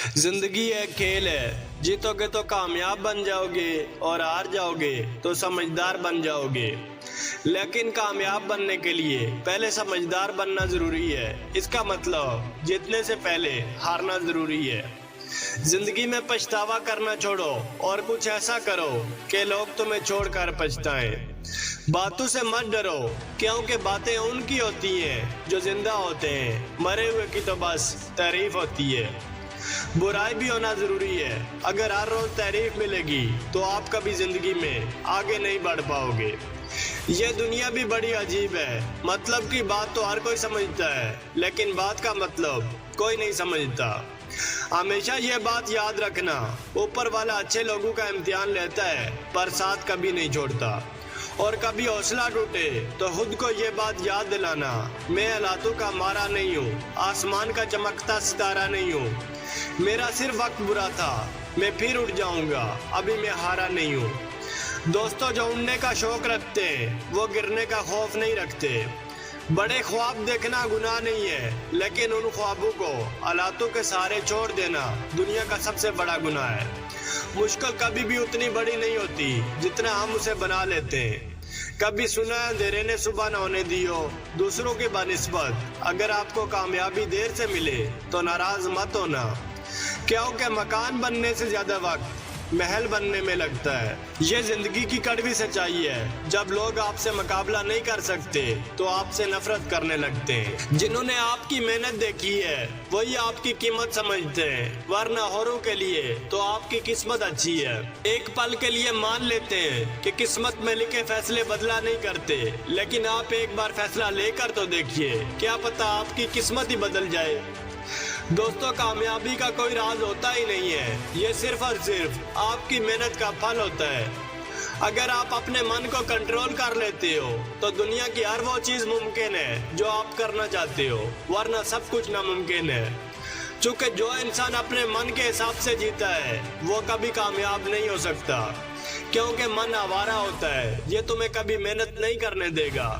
जिंदगी एक खेल है, जीतोगे तो कामयाब बन जाओगे और हार जाओगे तो समझदार बन जाओगे। लेकिन कामयाब बनने के लिए पहले समझदार बनना जरूरी है। इसका मतलब जीतने से पहले हारना जरूरी है। जिंदगी में पछतावा करना छोड़ो और कुछ ऐसा करो कि लोग तुम्हें छोड़कर पछताएं। बातों से मत डरो, क्योंकि बातें उनकी होती हैं जो जिंदा होते हैं, मरे हुए की तो बस तारीफ होती है। बुराई भी होना जरूरी है। अगर हर रोज तारीफ मिलेगी तो आप कभी जिंदगी में आगे नहीं बढ़ पाओगे। ये दुनिया भी बड़ी अजीब है। मतलब की बात तो हर कोई समझता है, लेकिन बात का मतलब कोई नहीं समझता। हमेशा ये बात याद रखना, ऊपर वाला अच्छे लोगों का इम्तिहान लेता है पर साथ कभी नहीं छोड़ता। और कभी हौसला टूटे तो खुद को ये बात याद दिलाना, मैं हालातों का मारा नहीं हूँ, आसमान का चमकता सितारा नहीं हूँ। मेरा सिर्फ वक्त बुरा था, मैं फिर उठ जाऊंगा, अभी मैं हारा नहीं हूँ। दोस्तों जो उड़ने का शौक रखते हैं वो गिरने का खौफ नहीं रखते। बड़े ख्वाब देखना गुनाह नहीं है, लेकिन उन ख्वाबों को हालातों के सहारे छोड़ देना दुनिया का सबसे बड़ा गुनाह है। मुश्किल कभी भी उतनी बड़ी नहीं होती जितना हम उसे बना लेते हैं। कभी सुना अंधेरे ने सुबह न होने दियो दूसरों के बनिस्बत। अगर आपको कामयाबी देर से मिले तो नाराज मत होना, क्योंकि मकान बनने से ज्यादा वक्त महल बनने में लगता है। ये जिंदगी की कड़वी सच्चाई है। जब लोग आपसे मुकाबला नहीं कर सकते तो आपसे नफरत करने लगते हैं। जिन्होंने आपकी मेहनत देखी है वही आपकी कीमत समझते हैं, वरना औरों के लिए तो आपकी किस्मत अच्छी है। एक पल के लिए मान लेते हैं कि किस्मत में लिखे फैसले बदला नहीं करते, लेकिन आप एक बार फैसला लेकर तो देखिए, क्या पता आपकी किस्मत ही बदल जाए। दोस्तों कामयाबी का कोई राज होता ही नहीं है, ये सिर्फ और सिर्फ आपकी मेहनत का फल होता है। अगर आप अपने मन को कंट्रोल कर लेते हो तो दुनिया की हर वो चीज मुमकिन है जो आप करना चाहते हो, वरना सब कुछ नामुमकिन है। चूंकि जो इंसान अपने मन के हिसाब से जीता है वो कभी कामयाब नहीं हो सकता, क्योंकि मन आवारा होता है, ये तुम्हें कभी मेहनत नहीं करने देगा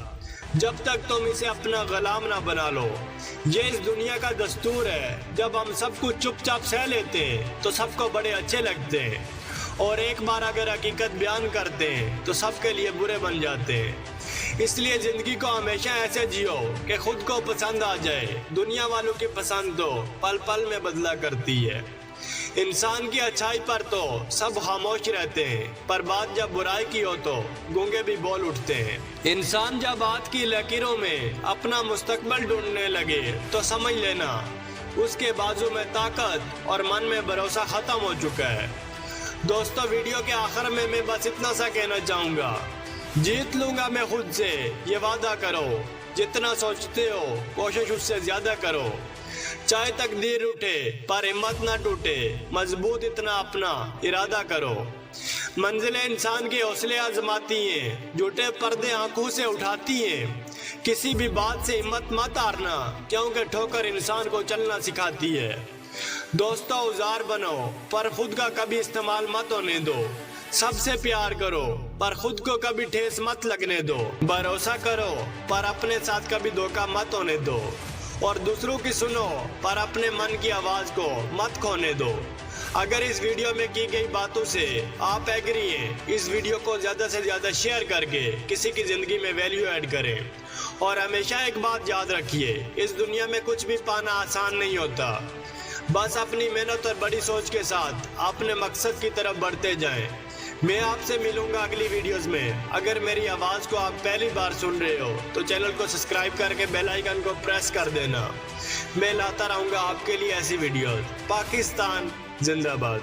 जब तक तुम इसे अपना गुलाम ना बना लो। ये इस दुनिया का दस्तूर है, जब हम सब कुछ चुपचाप सह लेते हैं तो सबको बड़े अच्छे लगते हैं, और एक बार अगर हकीकत बयान करते हैं तो सबके लिए बुरे बन जाते हैं। इसलिए जिंदगी को हमेशा ऐसे जियो कि खुद को पसंद आ जाए। दुनिया वालों की पसंद तो पल पल में बदला करती है। इंसान की अच्छाई पर तो सब खामोश रहते हैं, पर बात जब बुराई की हो तो गूंगे भी बोल उठते हैं। इंसान जब बात की लकीरों में अपना मुस्तकबिल ढूंढने लगे तो समझ लेना उसके बाजू में ताकत और मन में भरोसा खत्म हो चुका है। दोस्तों वीडियो के आखिर में मैं बस इतना सा कहना चाहूँगा, जीत लूंगा मैं खुद से ये वादा करो। जितना सोचते हो कोशिश उससे ज्यादा करो। चाहे तकदीर उठे पर हिम्मत ना टूटे, मजबूत इतना अपना इरादा करो। मंजिलें इंसान के हौसले आजमाती हैं, झूठे पर्दे आंखों से उठाती हैं। किसी भी बात से हिम्मत मत हारना, क्योंकि ठोकर इंसान को चलना सिखाती है। दोस्तों औजार बनो पर खुद का कभी इस्तेमाल मत होने दो। सबसे प्यार करो पर खुद को कभी ठेस मत लगने दो। भरोसा करो पर अपने साथ कभी धोखा मत होने दो। और दूसरों की सुनो पर अपने मन की आवाज को मत खोने दो। अगर इस वीडियो में की गई बातों से आप एग्री हैं, इस वीडियो को ज्यादा से ज्यादा शेयर करके किसी की जिंदगी में वैल्यू ऐड करें। और हमेशा एक बात याद रखिए, इस दुनिया में कुछ भी पाना आसान नहीं होता। बस अपनी मेहनत और बड़ी सोच के साथ अपने मकसद की तरफ बढ़ते जाएं। मैं आपसे मिलूंगा अगली वीडियोस में। अगर मेरी आवाज़ को आप पहली बार सुन रहे हो तो चैनल को सब्सक्राइब करके बेल आइकन को प्रेस कर देना। मैं लाता रहूंगा आपके लिए ऐसी वीडियोस। पाकिस्तान जिंदाबाद।